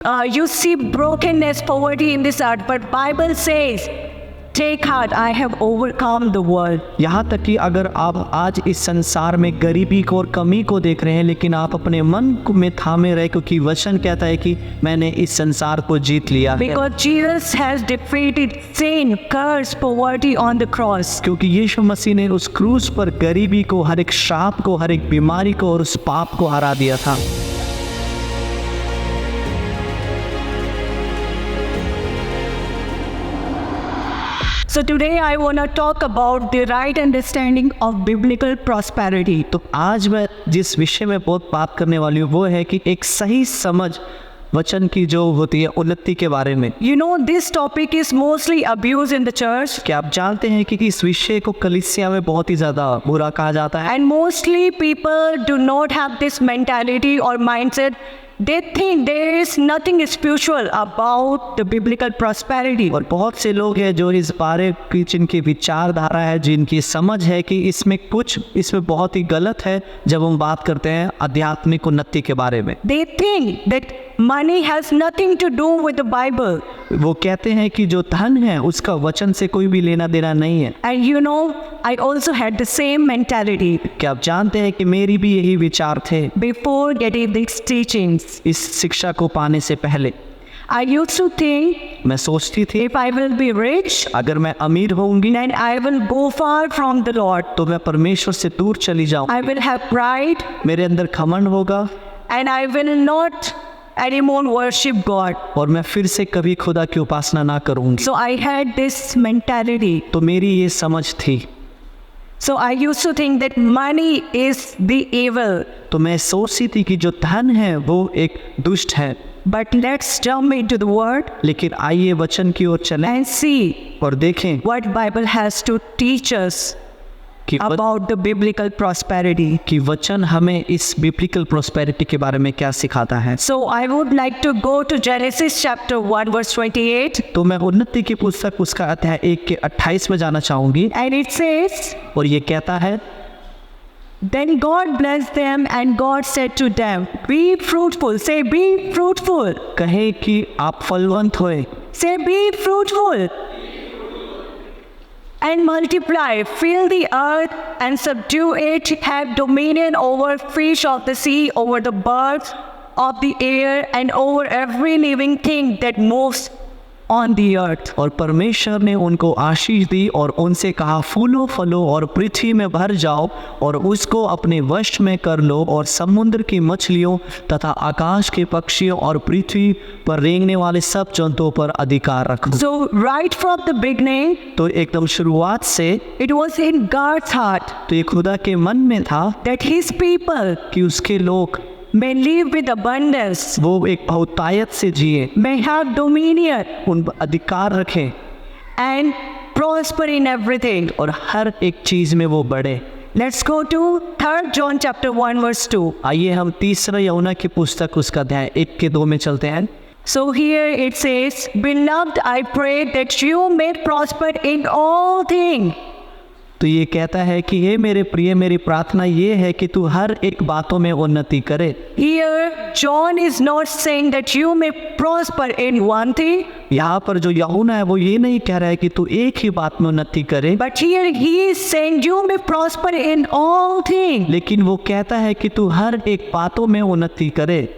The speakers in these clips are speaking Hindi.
You see brokenness, poverty in this earth, but Bible says, take heart, I have overcome the world. यहाँ तक कि अगर आप आज इस संसार में गरीबी को और कमी को देख रहे हैं, लेकिन आप अपने मन में थामे रहे, क्योंकि वचन कहता है कि मैंने इस संसार को जीत लिया है। Because Jesus has defeated sin, curse, poverty on the cross. क्योंकि यीशु मसीह ने उस क्रूस पर गरीबी को, हर एक श्राप को, हर एक बीमारी को और उस पाप को हरा दिया था। So today I want to talk about the right understanding of biblical prosperity. तो आज मैं जिस विषय में बहुत बात करने वाली हूँ वो है कि एक सही समझ वचन की जो होती है उन्नति के बारे में। You know, this topic is mostly abused in the church. क्या आप जानते हैं कि इस विषय को कलीसिया में बहुत ही ज़्यादा बुरा कहा जाता है? And mostly people do not have this mentality or mindset. They think there is nothing spiritual about the biblical prosperity. और बहुत से लोग हैं जो इस बारे की, जिनकी विचारधारा है, जिनकी समझ है कि इसमें बहुत ही गलत है जब हम बात करते हैं आध्यात्मिक उन्नति के बारे में। They think that money has nothing to do with the Bible. वो कहते हैं कि जो धन है उसका वचन से कोई भी लेना देना नहीं है। And you know, I also had the same mentality क्या आप जानते हैं कि मेरी भी यही विचार थे before getting these teachings. इस शिक्षा को पाने से पहले। I used to think मैं सोचती थी if I will be rich, अगर मैं अमीर होऊंगी then I will go far from the Lord. तो मैं परमेश्वर से दूर चली जाऊं, I will have pride मेरे अंदर घमंड होगा and I will not anymore worship God. और मैं फिर से कभी खुदा की उपासना ना करूंगी। So I had this mentality. तो मेरी ये समझ थी। So I used to think that money is the evil. तो मैं सोचती थी कि जो धन है वो एक दुष्ट है। But let's jump into the word लेकिन आइए वचन की ओर चलें and see और देखें what Bible has to teach us कि about the biblical prosperity. कि वचन हमें इस बिब्लिकल प्रोस्पेरिटी के बारे में क्या सिखाता है। So I would like to go to Genesis chapter 1 verse 28. तो मैं उन्नति की पुस्तक उसका अध्याय 1 के 28 में जाना चाहूंगी And it says, और ये कहता है, Then God blessed them and God said to them, Be fruitful. Say, be fruitful. कहे कि आप फलवंत होए, Say, be fruitful. And multiply, fill the earth and subdue it, have dominion over fish of the sea, over the birds of the air, and over every living thing that moves on the earth. और परमेश्वर ने उनको आशीष दी और उनसे कहा, फूलो फलो और पृथ्वी में भर जाओ और उसको अपने वश में कर लो और समुद्र की मछलियों तथा आकाश के पक्षियों और पृथ्वी पर रेंगने वाले सब जंतुओं पर अधिकार रखो। So right from the beginning, तो एकदम शुरुआत से it was in God's heart तो ये खुदा के मन में था that His people कि उसके लोग may live with abundance, वो एक बहुतायत से जिए, may have dominion, उन पर अधिकार रखें and prosper in everything. और हर एक चीज में वो बढ़े। Let's go to 3 John chapter 1 verse 2. आइए हम तीसरा यूहन्ना की पुस्तक उसका अध्याय 1 के 2 में चलते हैं। So here it says, Beloved, I pray that you may prosper in all things. तो ये कहता है कि हे मेरे प्रिय, मेरी प्रार्थना ये है कि तू हर एक बातों में उन्नति करे। Here John is not saying that you may prosper in one thing, यहाँ पर जो यूहन्ना है वो ये नहीं कह रहा है कि तू एक ही बात में उन्नति करे, but here he is saying you may prosper in all things. लेकिन वो कहता है कि तू हर एक बातों में उन्नति करे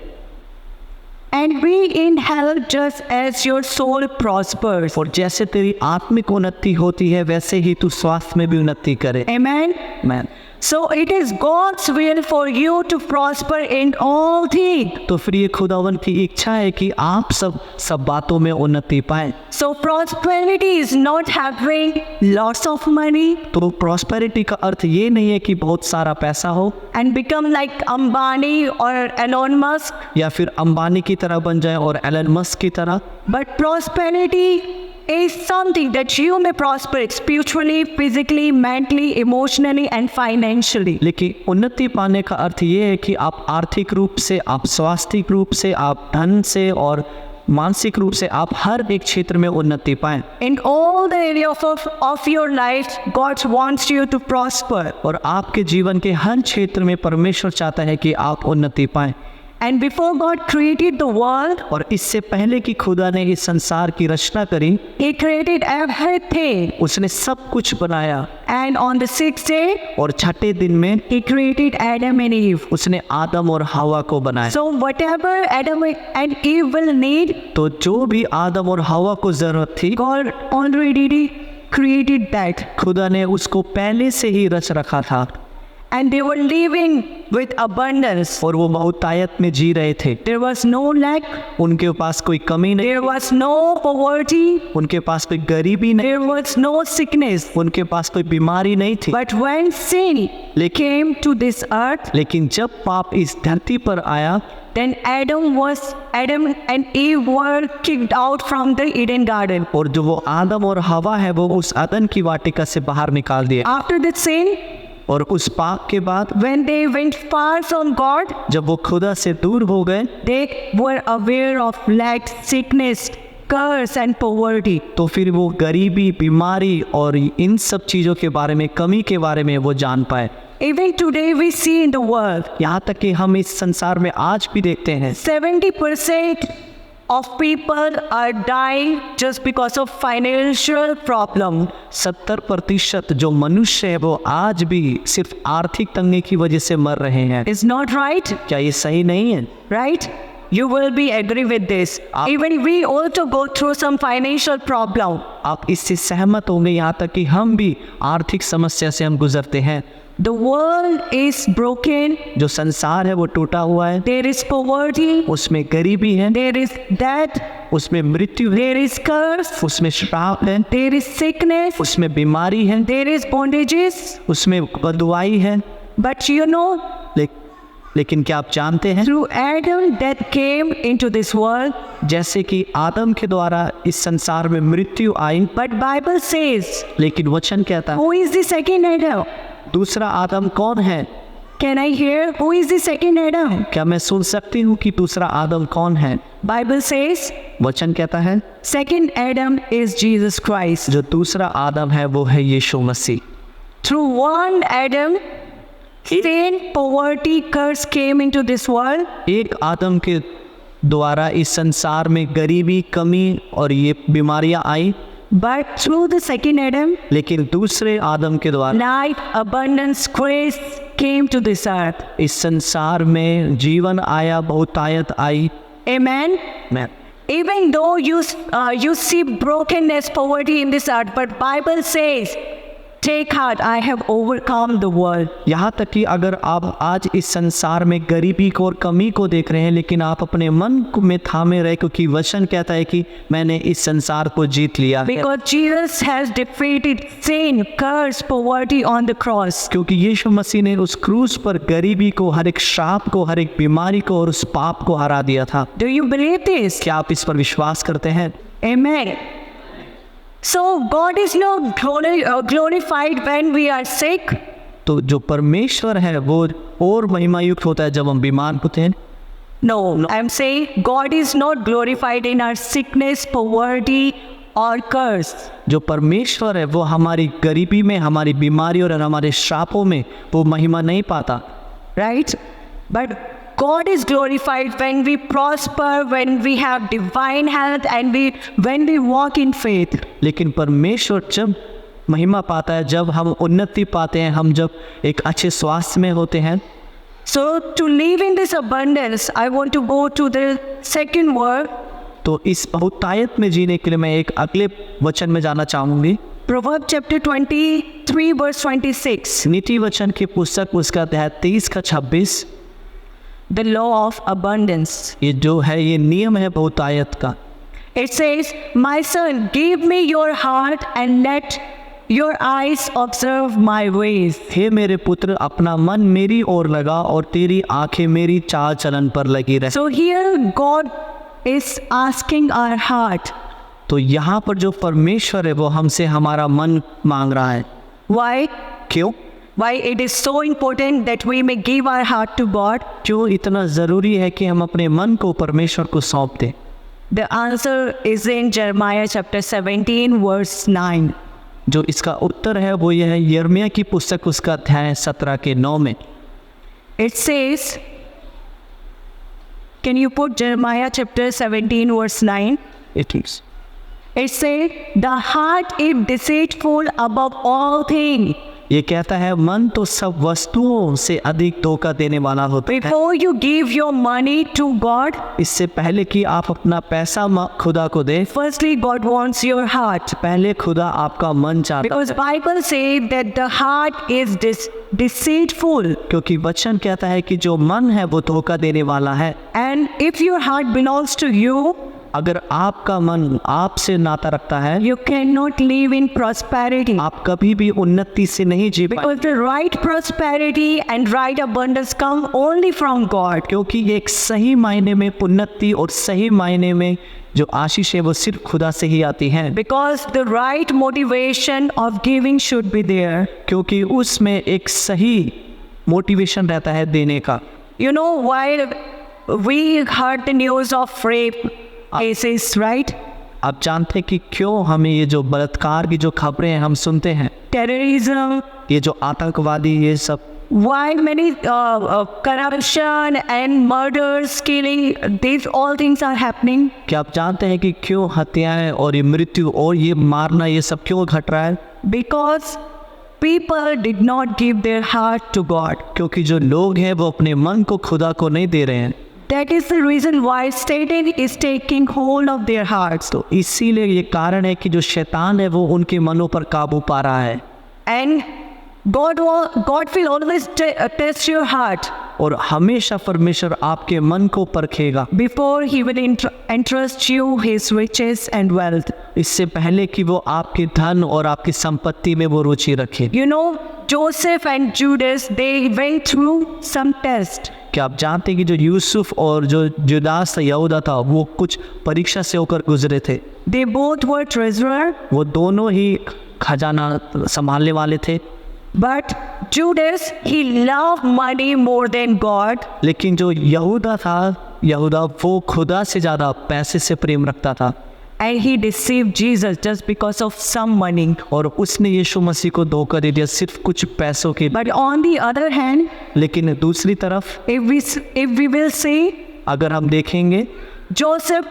And be in health just as your soul prospers. और जैसे तेरी आत्मिक उन्नति होती है वैसे ही तू स्वास्थ्य में भी उन्नति करे। Amen. Amen. So it is God's will for you to prosper in all things. तो फिर ये खुदावन की इच्छा है कि आप सब बातों में उन्नति पाएं। So prosperity is not having lots of money तो प्रॉस्पेरिटी का अर्थ ये नहीं है कि बहुत सारा पैसा हो and become like Ambani or Elon Musk, या फिर अंबानी की तरह बन जाए और एलन मस्क की तरह, but prosperity is something that you may prosper spiritually, physically, mentally, emotionally and financially. लेकिन उन्नति पाने का अर्थ ये है कि आप आर्थिक रूप से, आप स्वास्थ्यिक रूप से, आप धन से और मानसिक रूप से आप हर एक क्षेत्र में उन्नति पाएं। In all the areas of your life, God wants you to prosper. और आपके जीवन के हर क्षेत्र में परमेश्वर चाहता है कि आप उन्नति पाएं। And before God created the world, और इससे पहले कि खुदा ने इस संसार की रचना करी, He created everything. उसने सब कुछ बनाया। And on the sixth day, और छठे दिन में He created Adam and Eve. उसने आदम और हवा को बनाया। So whatever Adam and Eve will need, तो जो भी आदम और हवा को जरूरत थी, God already created that. खुदा ने उसको पहले से ही रच रखा था। And they were living with abundance. और वो बहुतायत में जी रहे थे। There was no lack. उनके पास कोई कमी नहीं, There was no poverty. उनके पास कोई गरीबी नहीं, There was no sickness. उनके पास कोई बीमारी नहीं थी। But when sin came to this earth, लेकिन जब पाप इस धरती पर आया, then Adam and Eve were kicked out from the Eden garden. और जो वो आदम और हवा है वो उस अदन की वाटिका से बाहर निकाल दिए। After that sin, और उस पाप के बाद when they went far from God, जब वो खुदा से दूर हो गए, they were aware of lack, sickness, curse and poverty. तो फिर वो गरीबी, बीमारी और इन सब चीज़ों के बारे में, कमी के बारे में वो जान पाए। Even today we see in the world, यहाँ तक कि हम इस संसार में आज भी देखते हैं 70% of people are dying just because of financial problem. 70% जो मनुष्य है वो आज भी सिर्फ आर्थिक तंगी की वजह से मर रहे हैं। Is not right? क्या ये सही नहीं है? Right? You will be agree with this. Even we also go through some financial problem. आप इससे सहमत होंगे, यहाँ तक कि हम भी आर्थिक समस्या से हम गुजरते हैं। The world is broken. जो संसार है वो टूटा हुआ है, There is poverty. उसमें गरीबी है, There is death. उसमें मृत्यु है, There is curse. उसमें श्राप है, There is sickness. उसमें बीमारी है, There is bondages. उसमें बदुआई है। But you know, लेकिन क्या आप जानते हैं, through Adam death came into this world. जैसे कि आदम के द्वारा इस संसार में मृत्यु आई, But Bible says, लेकिन वचन कहता है who is the second Adam? दूसरा आदम कौन है? Can I hear who is the second Adam? क्या मैं सुन सकती हूँ कि दूसरा आदम कौन है? Bible says, वचन कहता है second Adam is Jesus Christ. जो दूसरा आदम है वो है यीशु मसीह। Through one Adam, sin, poverty, curse came into this world. एक आदम के द्वारा इस संसार में गरीबी, कमी और ये बीमारियां आई, But through the second Adam, लेकिन दूसरे आदम के द्वारा life, abundance, grace came to this earth. इस संसार में जीवन आया, बहुतायत आई। Amen. मैं Even though you see brokenness, poverty in this earth, but Bible says, take heart, I have overcome the world. यहाँ तक कि अगर आप आज इस संसार में गरीबी को और कमी को देख रहे हैं, लेकिन आप अपने मन में थामे रहे, क्योंकि वचन कहता है कि मैंने इस संसार को जीत लिया है। Because Jesus has defeated sin, curse, poverty on the cross. क्योंकि यीशु मसीह ने उस क्रूस पर गरीबी को, हर एक श्राप को, हर एक बीमारी को और उस पाप को हरा दिया था। Do you believe this? क्या आप इस पर विश्वास करते हैं? Amen. So God is not glorified when we are sick. तो जो परमेश्वर है वो और महिमायुक्त होता है जब हम बीमार होते हैं। No, I'm saying God is not glorified in our sickness, poverty or curse. जो परमेश्वर है वो हमारी गरीबी में, हमारी बीमारी और हमारे श्रापों में वो महिमा नहीं पाता। Right? But God is glorified when we prosper, when we have divine health and when we walk in faith. लेकिन परमेश्वर जब महिमा पाता है जब हम उन्नति पाते हैं, हम जब एक अच्छे स्वास्थ्य में होते हैं। So to live in this abundance, I want to go to the second word. तो इस बहुतायत में जीने के लिए मैं एक अगले वचन में जाना चाहूँगी। Proverbs chapter 23 verse 26. नीति वचन की पुस्तक उसका अध्याय 23 का 26। The law of abundance. ये जो है ये नियम है बहुतायत का। It says, my son, give me your heart and let your eyes observe my ways. हे मेरे पुत्र, अपना मन मेरी ओर लगा और तेरी आंखें मेरी चाल चलन पर लगी रहे। So here God is asking our heart. तो यहाँ पर जो परमेश्वर है वो हमसे हमारा मन मांग रहा है। Why? क्यों? Why it is so important that we may give our heart to God? क्यों इतना ज़रूरी है कि हम अपने मन को परमेश्वर को सौंप दें? The answer is in Jeremiah chapter 17 verse 9. जो इसका उत्तर है वो यह है यिर्मयाह की पुस्तक उसका अध्याय 17 के 9 में। It says, Can you put Jeremiah chapter 17 verse 9? It is. It says, the heart is deceitful above all things. ये कहता है मन तो सब वस्तुओं से अधिक धोखा देने वाला होता है। Before you give your money to God, इससे पहले कि आप अपना पैसा खुदा को दे, firstly God wants your heart. पहले खुदा आपका मन चाहता Because है, Bible says that the heart is deceitful. क्योंकि वचन कहता है कि जो मन है वो धोखा देने वाला है। And if your heart belongs to you, अगर आपका मन आपसे नाता रखता है, you cannot live in prosperity. आप कभी भी उन्नति से नहीं जी पाएंगे, Because the right prosperity and right abundance come only from God. क्योंकि ये एक सही मायने में उन्नति और सही मायने में जो आशीष है वो सिर्फ खुदा से ही आती है। Because the right motivation of giving should be there. क्योंकि उसमें एक सही मोटिवेशन रहता है देने का। You know, while we heard the news of rape cases, right? आप जानते हैं कि क्यों हमें ये जो बलात्कार की जो खबरें हैं हम सुनते हैं, Terrorism, ये जो आतंकवादी ये सब, why many corruption and murders, killing, these all things are happening? क्या आप जानते हैं कि क्यों हत्याएं और ये मृत्यु और ये मारना ये सब क्यों घट रहा है? Because people did not give their heart to God. क्योंकि जो लोग हैं वो अपने मन को खुदा को नहीं दे रहे हैं। That is the reason why Satan is taking hold of their hearts. तो इसीलिए ये कारण है कि जो शैतान है वो उनके मनों पर काबू पा रहा है। And God will always test your heart और हमेशा परमेश्वर आपके मन को परखेगा before He will entrust you His riches and wealth. इससे पहले कि वो आपके धन और आपकी संपत्ति में वो रुचि रखे। You know, Joseph and Judas, they went through some test. क्या आप जानते हैं कि जो यूसुफ और जो जुदास यहूदा था वो कुछ परीक्षा से होकर गुजरे थे। They both were treasurer, वो दोनों ही खजाना संभालने वाले थे, but Judas, he loved money more than God. लेकिन जो यहूदा वो खुदा से ज़्यादा पैसे से प्रेम रखता था And he deceived Jesus just because of some money. और उसने यीशु मसीह को धोखा दे दिया सिर्फ कुछ पैसों के। But on the other hand, लेकिन दूसरी तरफ if we will see, अगर हम देखेंगे, Joseph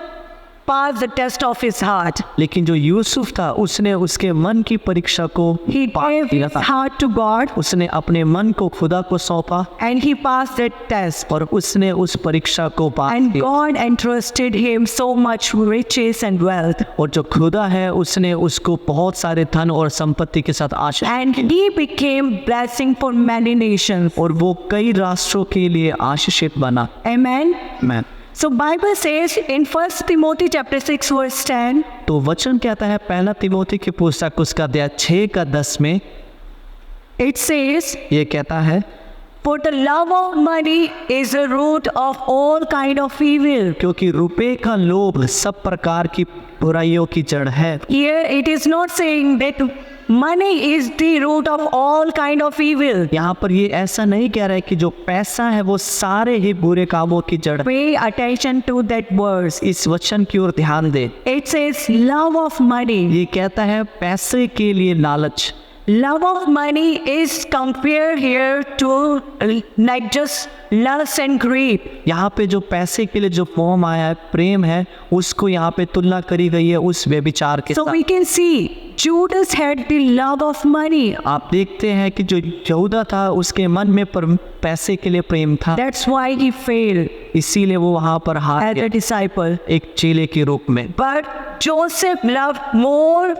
passed the test of his heart. लेकिन जो यूसुफ था उसने उसके मन की परीक्षा को He पास gave किया his था। heart to God उसने अपने मन को खुदा को सौंपा and he passed that test. और उसने उस परीक्षा को पास And किया। God entrusted him so much riches and wealth. और जो खुदा है उसने उसको बहुत सारे धन और संपत्ति के साथ आशीष And he became blessing for many nations. और वो कई राष्ट्रों के लिए आशीषित बना। Amen. मैं So Bible says in 1 Timothy chapter 6 verse 10, तो वचन कहता है पहला तिमोथी की पुस्तक उसका अध्याय 6:10 में it says, ये कहता है, for the love of money is the root of all kind of evil. क्योंकि रुपए का लोभ सब प्रकार की बुराइयों की जड़ है। Here it is not saying that money is the root of all kind of evil. यहाँ पर ये ऐसा नहीं कह रहा है कि जो पैसा है वो सारे ही बुरे कामों की जड़ है। Pay attention to that verse. इस वचन की ओर ध्यान दे। It says love of money. ये कहता है पैसे के लिए लालच। Love of money is compared here to like just lust and greed. यहाँ पे जो पैसे के लिए जो मोह माया है, प्रेम है, उसको यहाँ पे तुलना करी गई है उस व्यभिचार के So साथ। we can see Judas had the love of money. आप देखते हैं कि जो यहूदा था उसके मन में पैसे के लिए प्रेम था, That's why he failed इसीलिए वो वहाँ पर हार as गया a disciple. एक चेले के रूप में। But Joseph loved more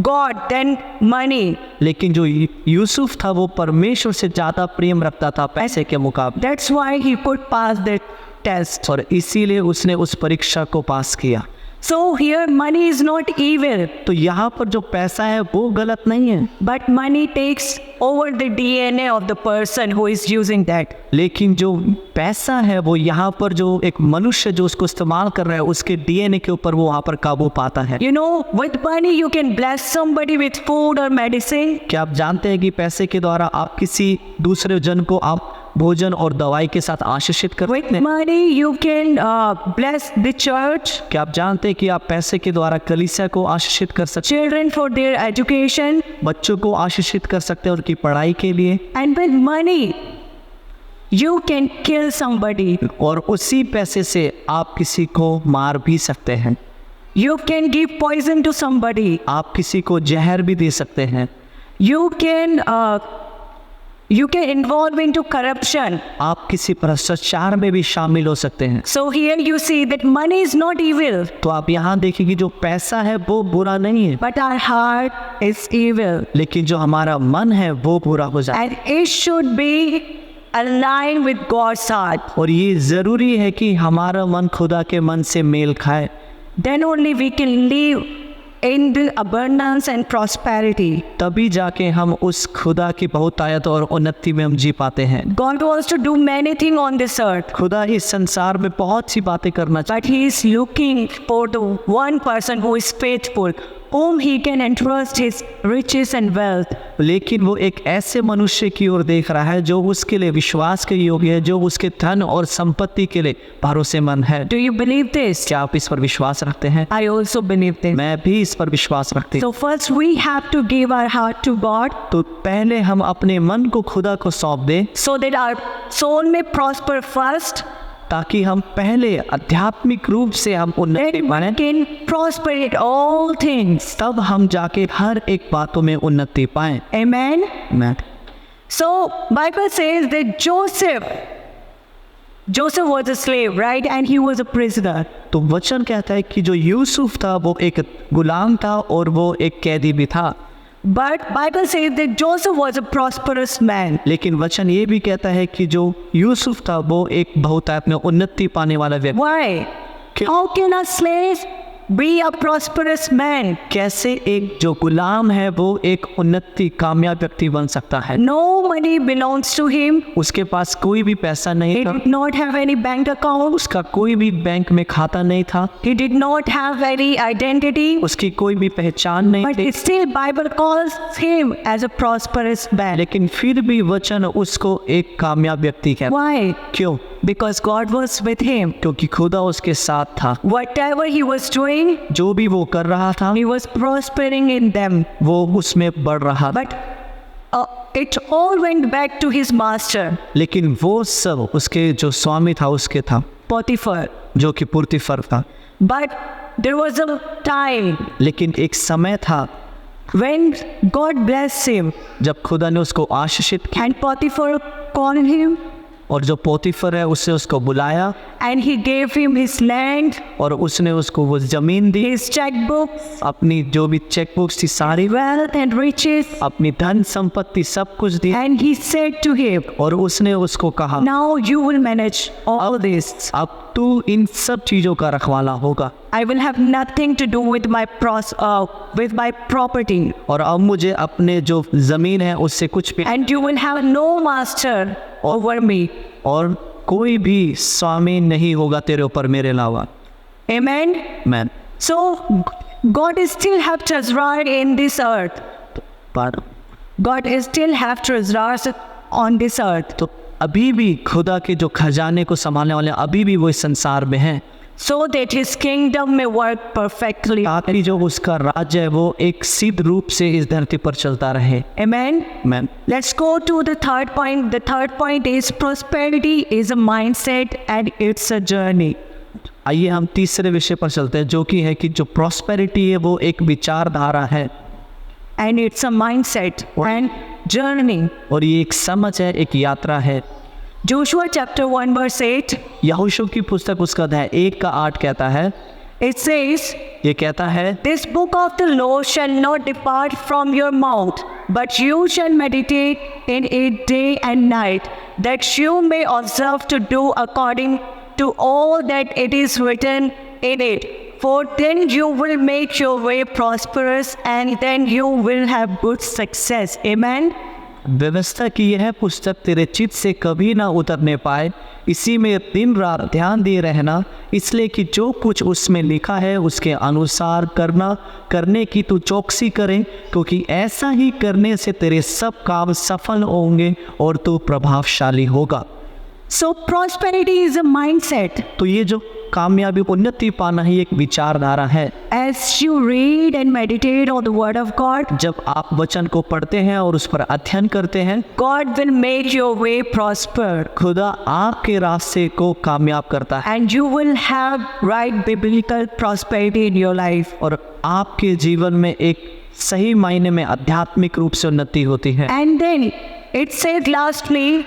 God than money. लेकिन जो यूसुफ था वो परमेश्वर से ज़्यादा प्रेम रखता था पैसे के मुकाबले, That's why he could pass that test. और इसीलिए उसने उस परीक्षा को पास किया। So here money is not evil, तो यहाँ पर जो पैसा है वो गलत नहीं है, but money takes over the DNA of the person who is using that. लेकिन जो पैसा है वो यहाँ पर जो एक मनुष्य जो उसको इस्तेमाल कर रहा है उसके डीएनए के ऊपर वो वहाँ पर काबू पाता है। You know, with money you can bless somebody with food or medicine. क्या आप जानते हैं कि पैसे के द्वारा आप किसी दूसरे जन को आप भोजन और दवाई के साथ आशीषित कर With सकते हैं? money you can bless the church, क्या आप जानते हैं कि आप पैसे के द्वारा कलीसिया को आशीषित कर सकते children for their education, हैं, बच्चों को आशीषित कर सकते हैं उनकी पढ़ाई के लिए। and with money you can kill somebody. और उसी पैसे से आप किसी को मार भी सकते हैं। You can give poison to somebody. आप किसी को जहर भी दे सकते हैं। You can involve into corruption. आप किसी भ्रष्टाचार में भी शामिल हो सकते हैं। So here you see that money is not evil, तो आप यहाँ देखिए कि जो पैसा है वो बुरा नहीं है, but our heart is evil. लेकिन जो हमारा मन है वो बुरा हो जाए। And it should be aligned with God's heart. और ये ज़रूरी है कि हमारा मन खुदा के मन से मेल खाए। Then only we can live in the abundance and prosperity. तभी जाके हम उस खुदा की बहुतायत और उन्नति में हम जी पाते हैं। God wants to do many things on this earth, खुदा इस संसार में बहुत सी बातें करना but He is looking for the one person who is faithful, whom He can entrust His riches and wealth. लेकिन वो एक ऐसे मनुष्य की ओर देख रहा है जो उसके लिए विश्वास के योग्य है, जो उसके धन और संपत्ति के लिए भरोसेमंद है। Do you believe this? क्या आप इस पर विश्वास रखते हैं? I also believe this. मैं भी इस पर विश्वास रखती हूँ। So first we have to give our heart to God, तो पहले हम अपने मन को खुदा को सौंप दें, so that our soul may prosper first, ताकि हम पहले आध्यात्मिक रूप से हम उन्नति then we पाएं, can prosper in all things. तब हम जाके हर एक बातों में उन्नति पाएं। Amen. मैं So Bible says that Joseph was a slave, right? And he was a prisoner. तो वचन कहता है कि जो यूसुफ था वो एक गुलाम था और वो एक कैदी भी था। But Bible says that Joseph was a prosperous man. लेकिन वचन ये भी कहता है कि जो यूसुफ था वो एक बहुतायत में उन्नति पाने वाला व्यक्ति। Why? How can a slave be a prosperous man? कैसे एक जो गुलाम है वो एक उन्नति कामयाब व्यक्ति बन सकता है? No money belongs to him. उसके पास कोई भी पैसा नहीं He था, did not have any bank account. उसका कोई भी बैंक में खाता नहीं था, He did not have any identity. उसकी कोई भी पहचान नहीं But थी, still Bible calls him as a prosperous man. लेकिन फिर भी वचन उसको एक कामयाब व्यक्ति कहता। Why? क्यों? Because God was with him. क्योंकि खुदा उसके साथ था। Whatever he was doing, जो भी वो कर रहा था he was prospering in them. वो उसमें बढ़ रहा था। But it all went back to his master, लेकिन वो सब उसके जो स्वामी था उसके था, Potiphar. जो कि पुर्तिफर था। But there was a time लेकिन एक समय था when God blessed him, जब खुदा ने उसको आशीषित किया and Potiphar called him, और जो पोतीफर है उससे उसको बुलाया and he gave him his land, और उसने उसको वो जमीन दी, his checkbook, अपनी जो भी चेकबुक्स थी सारी, wealth and riches, अपनी धन संपत्ति सब कुछ दी। and he said to him, और उसने उसको कहा, now you will manage all this. अब तू इन सब चीजों का रखवाला होगा I will have nothing to do with my property, और अब मुझे अपने जो जमीन है उससे कुछ भी, and you will have no master over me. और कोई भी स्वामी नहीं होगा तेरे ऊपर मेरे अलावा। Amen. मैं So God is still have treasure in this earth. पर God is still have treasures on this earth, तो अभी भी खुदा के जो खजाने को संभालने वाले अभी भी वो इस संसार में हैं, so that His kingdom may work perfectly. ताकि जो उसका राज्य है वो एक सिद्ध रूप से इस धरती पर चलता रहे। Amen. मैं Let's go to the third point. The third point is prosperity is a mindset and it's a journey. आइए हम तीसरे विषय पर चलते हैं, जो कि है कि जो प्रॉस्पेरिटी है वो एक विचारधारा है And it's a mindset and journey. और ये एक समझ है, एक यात्रा है। Joshua chapter 1 verse 8, यहोशू की पुस्तक उसका अध्याय 1:8 कहता है, it says, ये कहता है, this book of the law shall not depart from your mouth, but you shall meditate in it day and night, that you may observe to do according to all that it is written in it. For then you will make your way prosperous, and then you will have good success. Amen. व्यवस्था की यह पुस्तक तेरे चित्त से कभी ना उतरने पाए, इसी में दिन रात ध्यान दिए रहना, इसलिए कि जो कुछ उसमें लिखा है उसके अनुसार करने की तू चौकसी करे, क्योंकि ऐसा ही करने से तेरे सब काम सफल होंगे और तू प्रभावशाली होगा। So prosperity is a mindset. तो ये जो कामयाबी उन्नति पाना ही एक विचारधारा है। As you read and meditate on the word of God, जब आप वचन को पढ़ते हैं और उस पर अध्ययन करते हैं, God will make your way prosper खुदा आपके रास्ते को कामयाब करता है and you will have right biblical prosperity in your life. और आपके जीवन में एक सही मायने में आध्यात्मिक रूप से उन्नति होती है। And then it said lastly,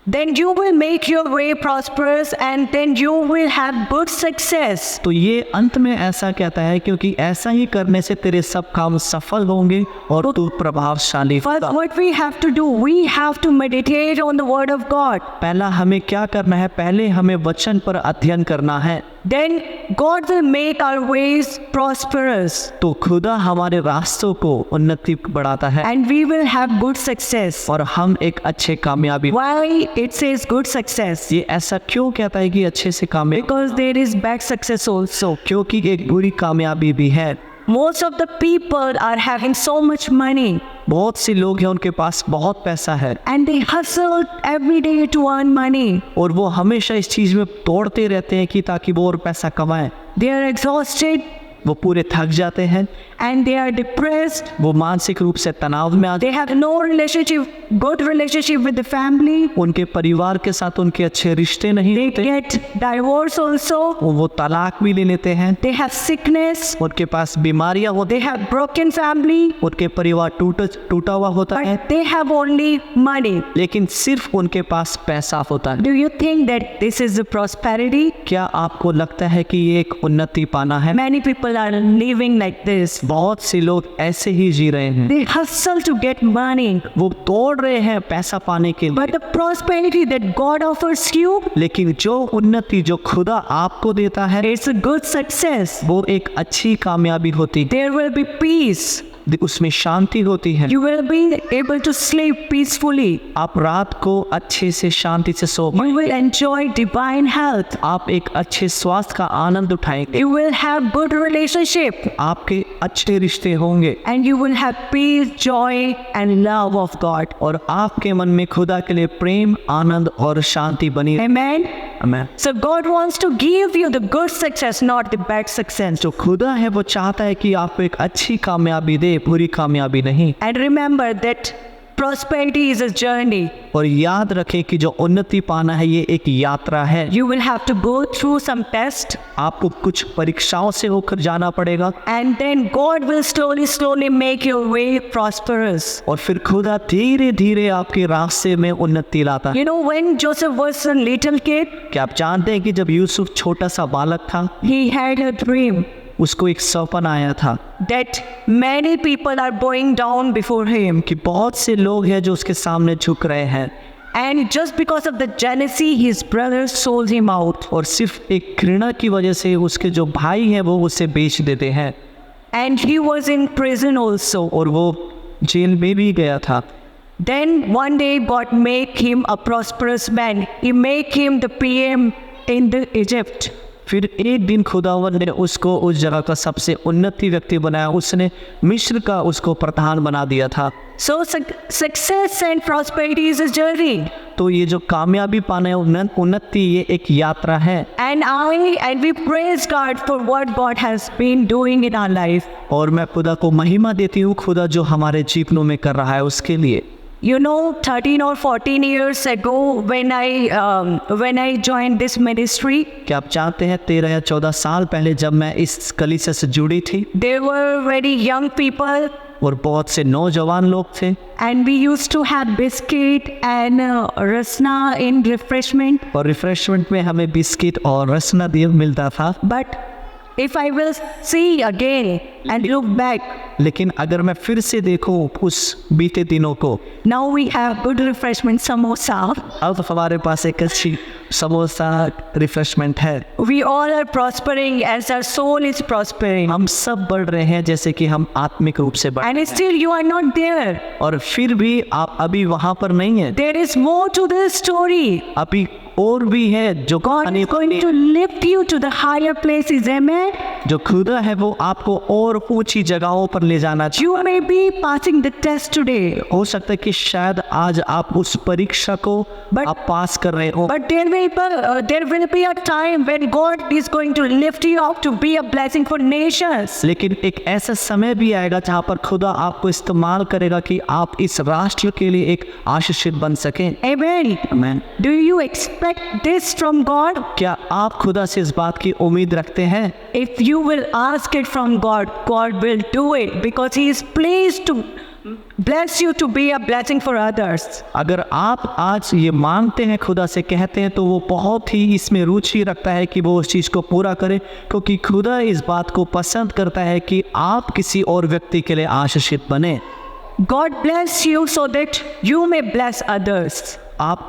then you will make your way prosperous and then you will have good success. तो ये अंत में ऐसा कहता है क्योंकि ऐसा ही करने से तेरे सब काम सफल होंगे और तू प्रभावशाली First, होगा। what we have to do, we have to meditate on the word of God. पहला हमें क्या करना है? पहले हमें वचन पर अध्ययन करना है। Then God will make our ways prosperous तो खुदा हमारे रास्तों को उन्नति बढ़ाता है and we will have good success. और हम एक अच्छे कामयाबी। Why it says good success? ये ऐसा क्यों कहता है कि अच्छे से कामयाब? Because there is bad success also. क्योंकि एक बुरी कामयाबी भी है। Most of the people are having so much money बहुत से लोग हैं उनके पास बहुत पैसा है and they hustle every day to earn money. और वो हमेशा इस चीज में तोड़ते रहते हैं कि ताकि वो और पैसा कमाएं। They are exhausted वो पूरे थक जाते हैं, and they are depressed. वो मानसिक रूप से तनाव में आ They have no relationship, good relationship with the family. उनके परिवार के साथ उनके अच्छे रिश्ते नहीं They होते, get divorce also. वो तलाक भी ले लेते हैं, They have sickness. उनके पास बीमारियां होती They have broken family. उनके परिवार टूटा हुआ होता है, But they have only money. लेकिन सिर्फ उनके पास पैसा होता है। Do you think that this is the prosperity? क्या आपको लगता है कि ये एक उन्नति पाना है? Many people are living like this. बहुत से लोग ऐसे ही जी रहे हैं, They hustle to get money. वो तोड़ रहे हैं पैसा पाने के लिए, But the prosperity that God offers you, लेकिन जो उन्नति जो खुदा आपको देता है it's a good success. वो एक अच्छी कामयाबी होती There will be peace. है, उसमें शांति होती है। You will be able to sleep peacefully. आप रात को अच्छे से शांति से सो You will enjoy divine health. आप एक अच्छे स्वास्थ्य का आनंद उठाएंगे, You will have good relationship. आपके अच्छे रिश्ते होंगे And you will have peace, joy and love of God. और आपके मन में खुदा के लिए प्रेम, आनंद और शांति बनी रहे। Amen. आमीन। So God wants to give you the good success, not the bad success. जो खुदा है वो चाहता है कि आपको एक अच्छी कामयाबी दे, बुरी कामयाबी नहीं। And remember that prosperity is a journey. और याद रखें कि जो उन्नति पाना है ये एक यात्रा है। You will have to go through some tests आपको कुछ परीक्षाओं से होकर जाना पड़ेगा and then God will slowly make your way prosperous. और फिर खुदा धीरे धीरे आपके रास्ते में उन्नति लाता है। You know, when Joseph was a little kid, क्या आप जानते हैं कि जब यूसुफ छोटा सा बालक था, he had a dream उसको एक सपना आया था that many people are bowing down before him. कि बहुत से लोग हैं जो उसके सामने झुक रहे हैं And just because of the jealousy, his brothers sold him out. और सिर्फ एक घृणा की वजह से उसके जो भाई हैं वो उसे बेच देते हैं And he was in prison also. और वो जेल में भी गया था। Then one day God make him a prosperous man. He make him the PM in the Egypt. फिर एक दिन खुदावन ने उसको उस जगह का सबसे उन्नति व्यक्ति बनाया, उसने मिस्र का उसको प्रधान बना दिया था। So success and prosperity is a journey. तो ये जो कामयाबी पाना है उन्नति ये एक यात्रा है। And we praise God for what God has been doing in our life. और मैं खुदा को महिमा देती हूँ, खुदा जो हमारे जीवनों में कर रहा है उसके लिए। You know, 13 or 14 years ago when I joined this ministry, क्या आप जानते हैं 13 या 14 साल पहले जब मैं इस कलीसिया से जुड़ी थी there were very young people और बहुत से नौजवान लोग थे and we used to have biscuit and rasna in refreshment. और रिफ्रेशमेंट में हमें बिस्किट और रसना दिया मिलता था। But if I will see again and look back, लेकिन अगर मैं फिर से देखूं उस बीते दिनों को, now we have good refreshment samosa. अब हमारे पास एक अच्छी समोसा रिफ्रेशमेंट है। We all are prospering as our soul is prospering. हम सब बढ़ रहे हैं जैसे कि हम आत्मिक रूप से बढ़, And still you are not there. और फिर भी आप अभी वहां पर नहीं हैं। There is more to this story. अभी और भी है जो God is going to lift you to the higher places. Amen. जो खुदा है वो आपको और ऊंची जगहों पर ले जाना चाहिए। You may be passing the test today, हो सकता है कि शायद आज आप उस परीक्षा को आप पास कर रहे हो, but there will be a time when God is going to lift you up to be a blessing for nations. लेकिन एक ऐसा समय भी आएगा जहाँ पर खुदा आपको इस्तेमाल करेगा कि आप इस राष्ट्र के लिए एक आशीषित बन सकें। Amen. आमीन। Do you expect this from God? क्या आप खुदा से इस बात की उम्मीद रखते हैं? If you will ask it from God, God will do it because He is pleased to bless you to be a blessing for others. अगर आप आज ये मांगते हैं, खुदा से कहते हैं, तो वो बहुत ही इसमें रुचि रखता है कि वो उस चीज़ को पूरा करे, क्योंकि खुदा इस बात को पसंद करता है कि आप किसी और व्यक्ति के लिए आशीषित बने। God bless you so that you may bless others.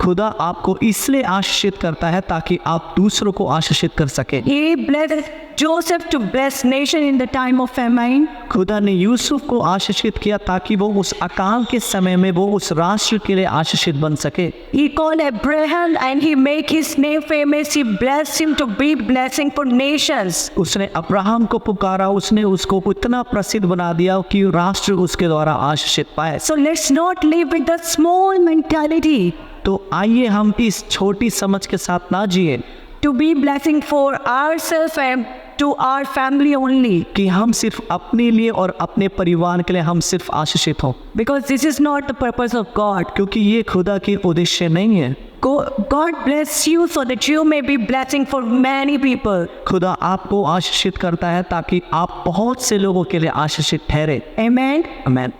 खुदा आपको इसलिए आशीषित करता है ताकि आप दूसरों को आशीषित कर सके। He blessed Joseph to bless nation in the time of famine. खुदा ने यूसुफ को आशीषित किया ताकि वो उस अकाल के समय में वो उस राष्ट्र के लिए आशीषित बन सके। He called Abraham and he make his name famous. He blessed him to be blessing for nations. उसने अब्राहम को पुकारा, उसने उसको इतना प्रसिद्ध बना दिया कि राष्ट्र उसके द्वारा आशीषित पाए। So let's not live with the small mentality. तो आइए हम इस छोटी समझ के साथ ना जिए To be blessing for ourselves and to our family only. कि हम सिर्फ अपने लिए और अपने परिवार के लिए हम सिर्फ आशीषित हों, Because this is not the purpose of God. क्योंकि ये खुदा की उद्देश्य नहीं है। God bless you so that you may be blessing for many people. खुदा आपको आशीषित करता है ताकि आप बहुत से लोगों के लिए आशीषित ठहरे। Amen. आमीन।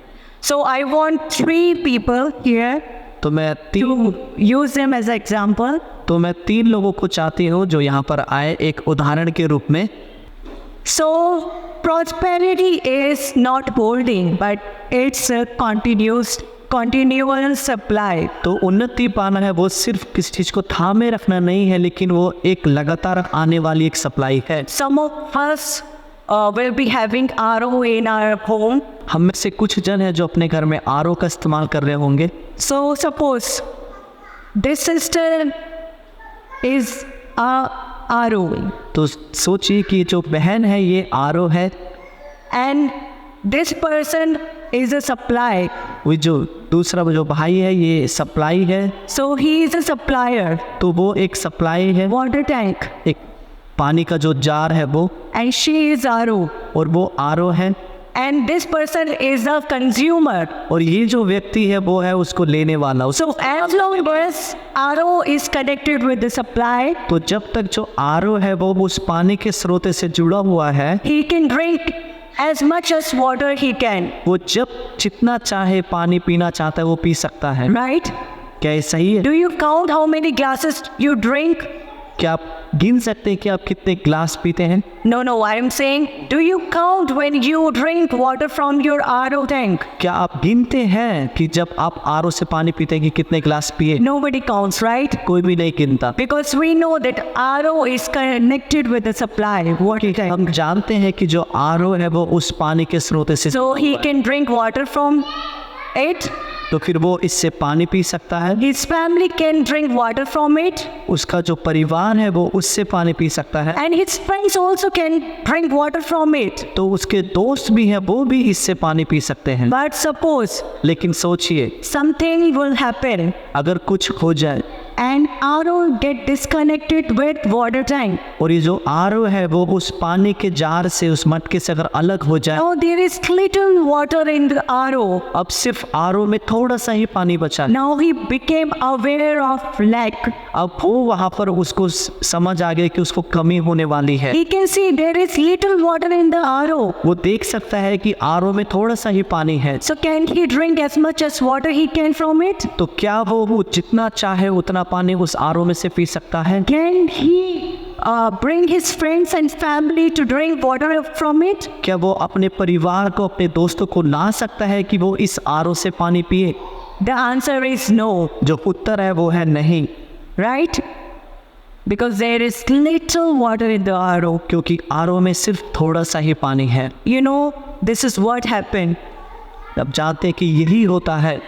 So I want 3 people here तो मैं to use them as an example. तो मैं 3 लोगों को चाहती हूँ जो यहाँ पर आए एक उदाहरण के रूप में। So prosperity is not holding, but it's a continual supply. तो उन्नति पाना है वो सिर्फ किसी चीज़ को थामे रखना नहीं है, लेकिन वो एक लगातार आने वाली एक सप्लाई है। Some of us will be having RO in our home. हम में से कुछ जन हैं जो अपने घर में आरओ का इस्तेमाल कर रहे होंगे। So suppose this sister is a RO. तो सोचिए कि जो बहन है ये आरओ है, And this person is a supply. वो जो दूसरा जो भाई है ये सप्लाई है। So he is a supplier. तो वो एक सप्लाई है, Water tank. एक पानी का जो जार है वो, And she is RO. और वो आरओ है। And this person is a consumer. और ये जो व्यक्ति है वो है उसको लेने वाला। So as long as RO is connected with the supply, तो जब तक जो आरओ है वो उस पानी के स्रोत से जुड़ा हुआ है, he can drink as much as water he can. वो जब जितना चाहे पानी पीना चाहता है वो पी सकता है। Right? क्या ये सही है? Do you count how many glasses you drink? क्या आप गिन सकते हैं कि आप कितने ग्लास पीते हैं? No, I am saying, do you count when you drink water from your RO tank? क्या आप गिनते हैं कि जब आप आरओ से पानी पीते हैं कि कितने ग्लास पिए? Nobody counts, right? कोई भी नहीं गिनता, Because we know that RO is connected with the supply, water tank. हम जानते हैं कि जो आरओ है वो उस पानी के स्रोत से, So he can drink water from it. तो फिर वो इससे पानी पी सकता है। His family can drink water from it. उसका जो परिवार है वो उससे पानी पी सकता है। And his friends also can drink water from it. तो उसके दोस्त भी हैं, वो भी इससे पानी पी सकते हैं। But suppose लेकिन सोचिए something will happen अगर कुछ हो जाए and RO get disconnected with water tank. और ये जो आरओ है वो उस पानी के जार से, उस मटके से अगर अलग हो जाए, Now there is little water in the RO. अब सिर्फ आरओ में थोड़ा सा ही पानी बचा। Now he became aware of lack. अब वो वहाँ पर उसको समझ आ गया कि उसको कमी होने वाली है। He can see there is little water in the RO. वो देख सकता है कि आरओ में थोड़ा सा ही पानी है। So can he drink as much as water he can from it? तो क्या वो जितना चाहे उतना पानी उस आरओ में से पी सकता है? Can he bring his friends and family to drink water from it? क्या वो अपने परिवार को, अपने दोस्तों को ला सकता है कि वो इस आरओ से पानी पिए? The answer is no, जो उत्तर है वो है नहीं, right? Because there is little water in the RO. क्योंकि आरओ में सिर्फ थोड़ा सा ही पानी है। You know, this is what happened. अब जानते हैं कि यही होता है।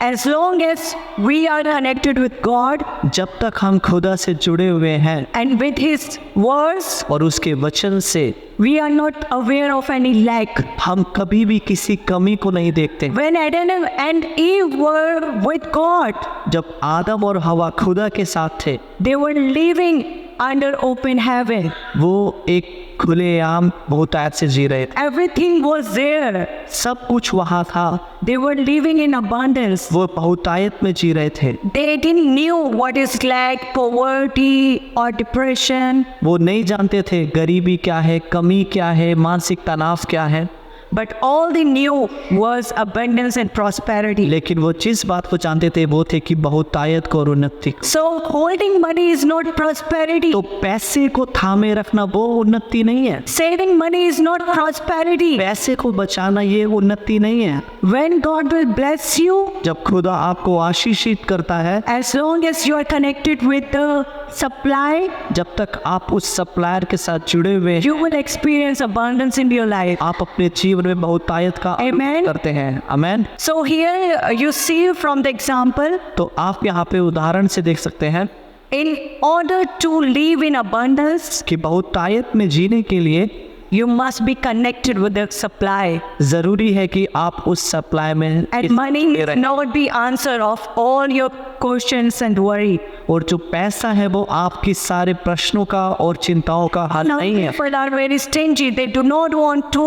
as long as we are connected with God जब तक हम खुदा से जुड़े हुए हैं and with His words, और उसके वचन से, we are not aware of any lack. हम कभी भी किसी कमी को नहीं देखते। When Adam and Eve were with God, जब आदम और हवा खुदा के साथ थे, they were living under open heaven. वो एक खुलेआम बहुतायत से जी रहे थे। Everything was there. सब कुछ वहाँ था। They were living in abundance. वो बहुतायत में जी रहे थे। They didn't knew what is lack, poverty or depression. वो नहीं जानते थे गरीबी क्या है, कमी क्या है, मानसिक तनाव क्या है। But all they knew was abundance and prosperity. लेकिन वो जिस बात को जानते थे वो थे कि बहुतायत को और उन्नति को। So holding money is not prosperity. तो पैसे को थामे रखना वो उन्नति नहीं है। Saving money is not prosperity. पैसे को बचाना ये उन्नति नहीं है। When God will bless you, जब खुदा आपको आशीषित करता है, as long as you are connected with the supply, जब तक आप उस सप्लायर के साथ जुड़े हुए हैं, you will experience abundance in your life. आप अपने जीवन में बहुतायत का Amen. करते हैं। आमेन। So here you see from the example, तो आप यहाँ पे उदाहरण से देख सकते हैं in order to live in abundance, कि बहुतायत में जीने के लिए you must be connected with the supply. जरूरी है कि आप उस सप्लाई में And money is not the answer of all your questions and worry. और जो पैसा है वो आपकी सारे प्रश्नों का और चिंताओं का हल Now नहीं है। people are very stingy. They do not want to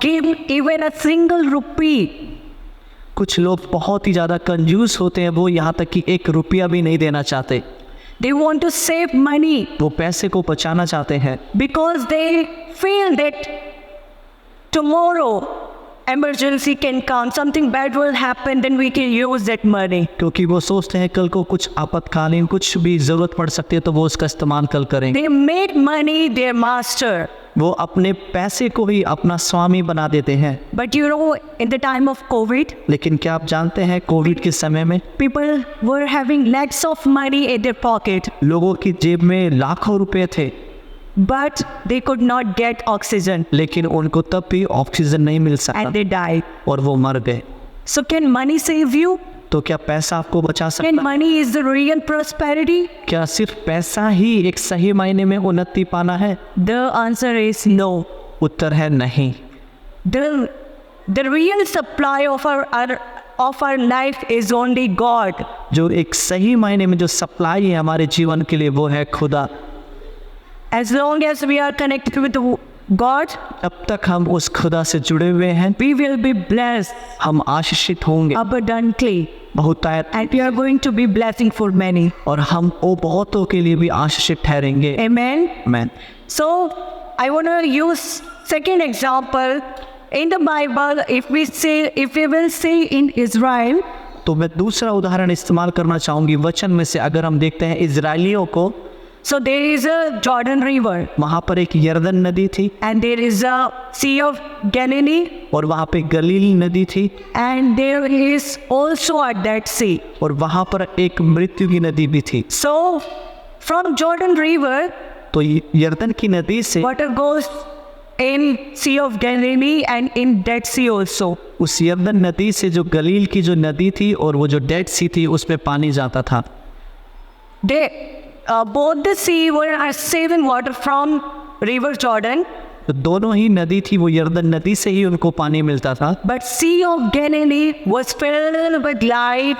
give even a single rupee. कुछ लोग बहुत ही ज़्यादा कंजूस होते हैं, वो यहाँ तक कि 1 रुपया भी नहीं देना चाहते। They want to save money वो पैसे को बचाना चाहते हैं because they feel that tomorrow emergency can come, something bad will happen, then we can use that money. क्योंकि वो सोचते हैं कल को कुछ आपातकालीन कुछ भी ज़रूरत पड़ सकती है तो वो उसका इस्तेमाल कल करेंगे। They made money their master. वो अपने पैसे को ही अपना स्वामी बना देते हैं। But you know, in the time of COVID, लेकिन क्या आप जानते हैं कोविड के समय में people were having lakhs of money in their pocket, लोगों की जेब में लाखों रुपए थे, but they could not get oxygen लेकिन उनको तब भी ऑक्सीजन नहीं मिल सका and they died. और वो मर गए। So can money save you? तो क्या पैसा आपको बचा Can सकता? money is the real prosperity? क्या सिर्फ पैसा ही एक सही मायने में उन्नति पाना है? The answer is no. उत्तर है नहीं। The real supply of our life is only God. जो एक सही मायने में जो सप्लाई है हमारे जीवन के लिए वो है खुदा। As long as we are connected with God, अब तक हम उस खुदा से जुड़े हुए हैं, we will be blessed हम आशीषित होंगे abundantly, बहुतायत, and we are going to be blessing for many. और हम वो बहुतों के लिए भी आशीषित ठहरेंगे। Amen. आमीन। So I want to use second example in the Bible. If we will say in Israel, तो मैं दूसरा उदाहरण इस्तेमाल करना चाहूँगी वचन में से। अगर हम देखते हैं इजरायलियों को, so there is a Jordan River वहाँ पर एक यरदन नदी थी and there is a Sea of Galilee और वहाँ पे गलील नदी थी and there is also a Dead Sea. और वहाँ पर एक मृत्यु की नदी भी थी। So from Jordan River, तो यरदन की नदी से water goes in Sea of Galilee and in Dead Sea also. उस यरदन नदी से जो गलील की जो नदी थी और वो जो डेड सी थी उसमें पानी जाता था। Both the sea were receiving water from River Jordan, तो दोनों ही नदी थी, वो यरदन नदी से ही उनको पानी मिलता था। but Sea of Galilee was filled with life,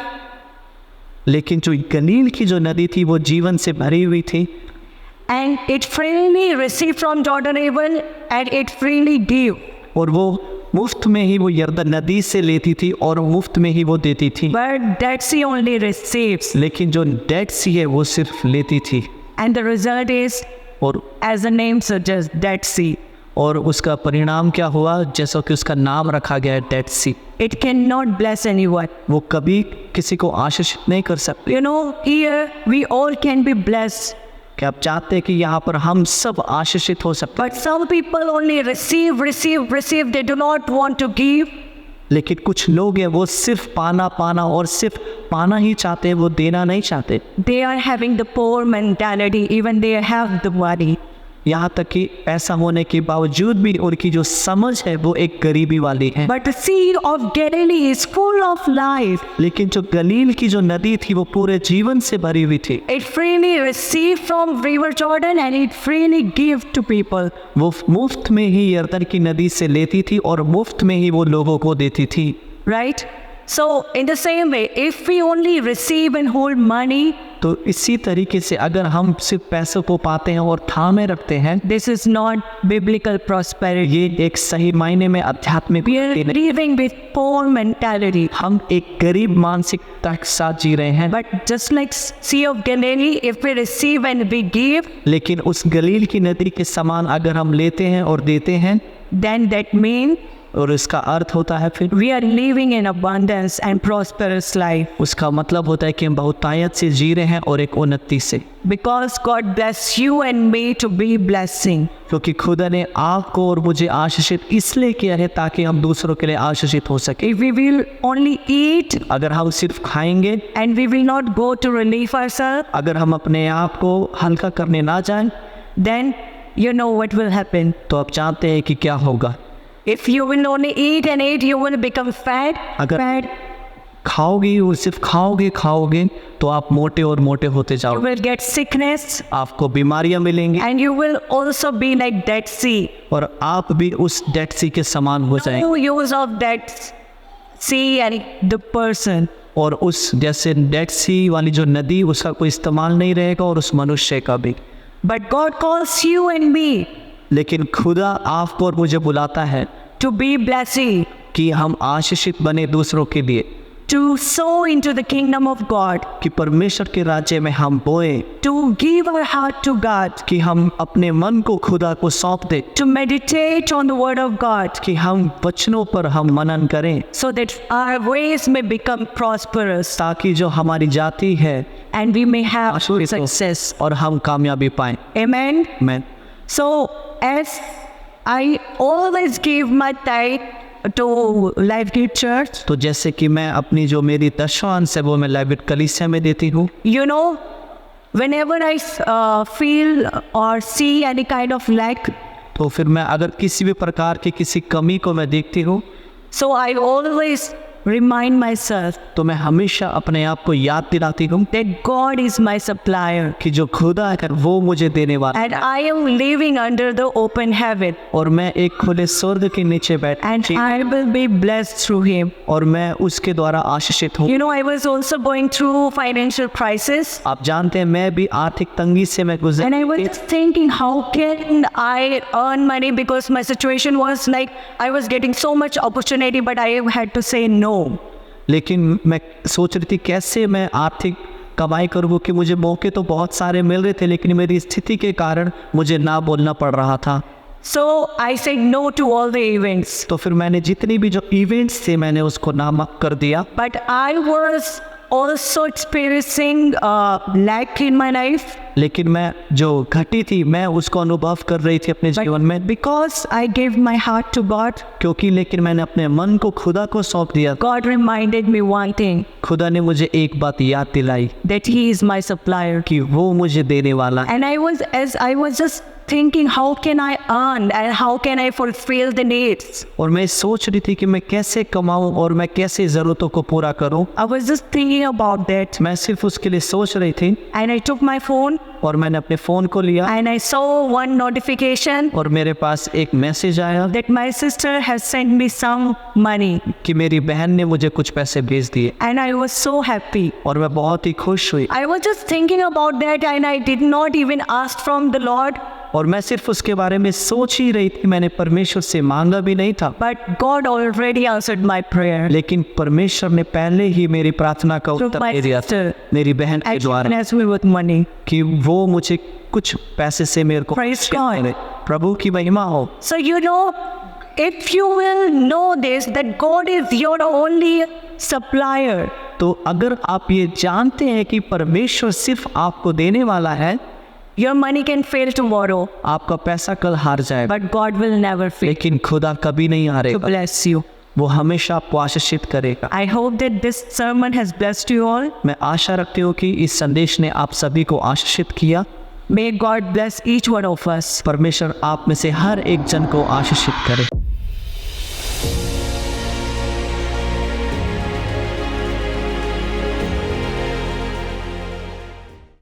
लेकिन जो गलील की जो नदी थी वो जीवन से भरी हुई थी and it freely received from Jordan River and it freely gave. और वो मुफ्त में ही वो यरदन नदी से लेती थी और मुफ्त में ही वो देती थी। But Dead Sea only receives, लेकिन जो डेड सी है वो सिर्फ लेती थी and the result is, और as the name suggests, Dead Sea. और उसका परिणाम क्या हुआ? जैसा कि उसका नाम रखा गया है Dead Sea. It cannot bless anyone. वो कभी किसी को आशीषित नहीं कर सकती। You know, here we all can be blessed, क्या आप चाहते हैं कि यहाँ पर हम सब आशीषित हो सकते but some people only receive. They do not want to give. लेकिन कुछ लोग हैं वो सिर्फ पाना और सिर्फ पाना ही चाहते हैं, वो देना नहीं चाहते। They are having the poor mentality, even they have the money. यहाँ तक कि ऐसा होने के बावजूद भी उनकी जो समझ है वो एक गरीबी वाली है। But the Sea of Galilee is full of life. लेकिन जो गलील की जो नदी थी वो पूरे जीवन से भरी हुई थी। It freely received from River Jordan and it freely gave to people. वो मुफ्त में ही यरदन की नदी से लेती थी और मुफ्त में ही वो लोगों को देती थी। Right? So, in the same way, if we only receive and hold money, तो इसी तरीके से अगर हम सिर्फ पैसों को पाते हैं और थामे रखते हैं, this is not biblical prosperity. ये एक सही मायने में आध्यात्मिक We are उन्नति नहीं। living with poor mentality. हम एक गरीब मानसिकता के साथ जी रहे हैं। But just like Sea of Galilee, if we receive and we give, लेकिन उस गलील की नदी के समान अगर हम लेते हैं और देते हैं, then that means और इसका अर्थ होता है फिर we are living in abundance and prosperous life. उसका मतलब होता है कि हम बहुतायत से जी रहे हैं और एक उन्नति से। Because God bless you and me to be blessing. क्योंकि खुदा ने आपको और मुझे आशीषित इसलिए किया है ताकि हम दूसरों के लिए आशीषित हो सके। If we will only eat अगर हम सिर्फ खाएंगे, and we will not go to relieve ourselves, अगर हम अपने आप को हल्का करने ना जाएं, then you know what will happen. तो आप जानते हैं कि क्या होगा। If you will only eat and eat, you will become fat. अगर Fat. खाओगे और सिर्फ खाओगे तो आप मोटे और मोटे होते You जाओगे, will get sickness आपको बीमारियां मिलेंगी and you will also be like Dead Sea. और आप भी उस डेड सी के समान हो जाएंगे। No use of Dead Sea and the person. और उस जैसे डेड सी वाली जो नदी उसका कोई इस्तेमाल नहीं रहेगा और उस मनुष्य का भी। But God calls you and me लेकिन खुदा आपको और मुझे बुलाता है to be blessing, कि हम आशीषित बने दूसरों के लिए, to sow into the kingdom of God, कि परमेश्वर के राज्य में हम बोएं, to give our heart to God, कि हम अपने मन को खुदा को सौंप दें, to meditate on the word of God, कि हम वचनों पर हम मनन करें, so that our ways may become prosperous ताकि जो हमारी जाति है and we may have आशीषित हो success. और हम कामयाबी पाएं। Amen. मैं So, as I always give my tithe to Life Gate Church, तो जैसे कि मैं अपनी जो मेरी दशमांश है वो मैं लाइब्रेरी कलीसिया में देती हूँ, you know, whenever I feel or see any kind of lack, तो फिर मैं अगर किसी भी प्रकार की किसी कमी को मैं देखती हूँ, so I always remind myself तो मैं हमेशा अपने आप को याद दिलाती हूँ that God is my supplier कि जो खुदा है वो मुझे देने वाला and I am living under the open heaven और मैं एक खुले स्वर्ग के नीचे बैठ and I will be blessed through Him. और मैं उसके द्वारा आशीषित हूँ। You know, I was also going through financial crisis आप जानते हैं मैं भी आर्थिक तंगी से मैं गुजर and I was just thinking how can I earn money because my situation was like I was getting so much opportunity but I had to say no. लेकिन मैं सोच रही थी कैसे मैं आर्थिक कमाई करूँ कि मुझे मौके तो बहुत सारे मिल रहे थे लेकिन मेरी स्थिति के कारण मुझे ना बोलना पड़ रहा था। So I said no to all the events. तो फिर मैंने जितनी भी जो इवेंट्स थे मैंने उसको नाम कर दिया। But I was also experiencing lack in my life लेकिन मैं जो घटी थी मैं उसको अनुभव कर रही थी अपने जीवन में, because I gave my heart to God. क्योंकि लेकिन मैंने अपने मन को खुदा को सौंप दिया। God reminded me one thing, खुदा ने मुझे एक बात याद दिलाई that He is my supplier. कि वो मुझे देने वाला है। And I was just thinking how can I earn and how can I fulfill the needs. और मैं सोच रही थी कि मैं कैसे कमाऊं और मैं कैसे ज़रूरतों को पूरा करूं। I was just thinking about that मैं सिर्फ उसके लिए सोच रही थी and I took my phone और मैंने अपने फ़ोन को लिया and I saw one notification और मेरे पास एक मैसेज आया that my sister has sent me some money कि मेरी बहन ने मुझे कुछ पैसे भेज दिए and I was so happy. और मैं बहुत ही खुश हुई I was just thinking about that and I did not even ask from the Lord, और मैं सिर्फ उसके बारे में सोच ही रही थी, मैंने परमेश्वर से मांगा भी नहीं था, but God already answered my prayer लेकिन परमेश्वर ने पहले ही मेरी प्रार्थना का through उत्तर my दे दिया sister मेरी बहन के and she द्वारा blessed me with money. कि वो मुझे कुछ पैसे से मेरे को Praise God. प्रभु की महिमा हो। So you know, if you will know this, that God is your only supplier, तो अगर आप ये जानते हैं कि परमेश्वर सिर्फ आपको देने वाला है, your money can fail tomorrow, आपका पैसा कल हार जाएगा but God will never fail लेकिन खुदा कभी नहीं to हारेगा, bless you. वो हमेशा आपको आशीषित करेगा। I hope that this sermon has blessed you all. मैं आशा रखती हूँ कि इस संदेश ने आप सभी को आशीषित किया। May God bless each one of us. परमेश्वर आप में से हर एक जन को आशीषित करे।